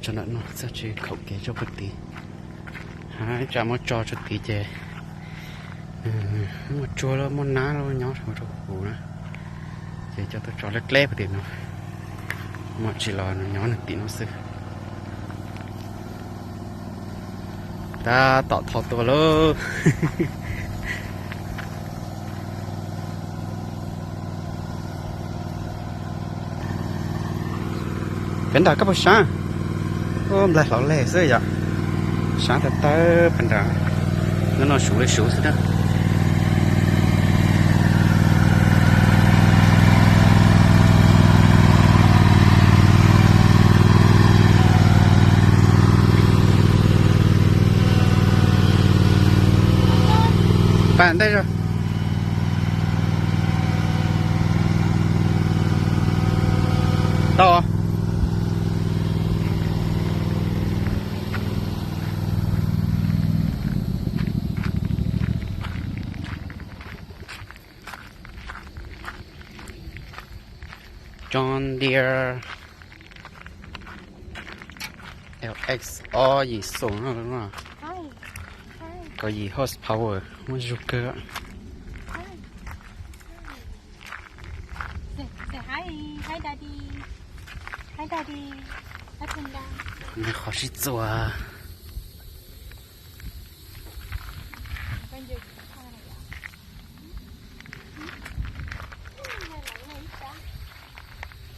cho nó sẽ chỉ khẩu kế cho một tí hai chả một cho tí chè một chua nó một ná nó nhỏ thôi thôi hủ đó để cho tôi cho lép lép một tí nó một chỉ lò nó nhỏ một tí nó xưa ta tọt thọtตัวluônเป็นดากับผู้ชายโอ้มหลายหล่อแหล่เสื้อจ้ะชาแต่เตอเป็นดางั้นเราสูเลยสูสินะbạn đây rồi to John Deere LX gì xuống rồi đúng không? Có gì horsepower muốn giúp cơ Hi daddy. Hi daddy. Up and down. Này khó xịt rồi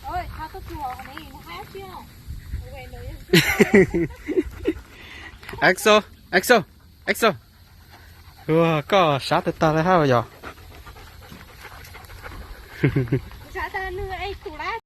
Ôi, tao có chùa này nó hát chưa? Về nữa. Exo có sát ta là sao vậy? Sao ta nuôi ai tủ lá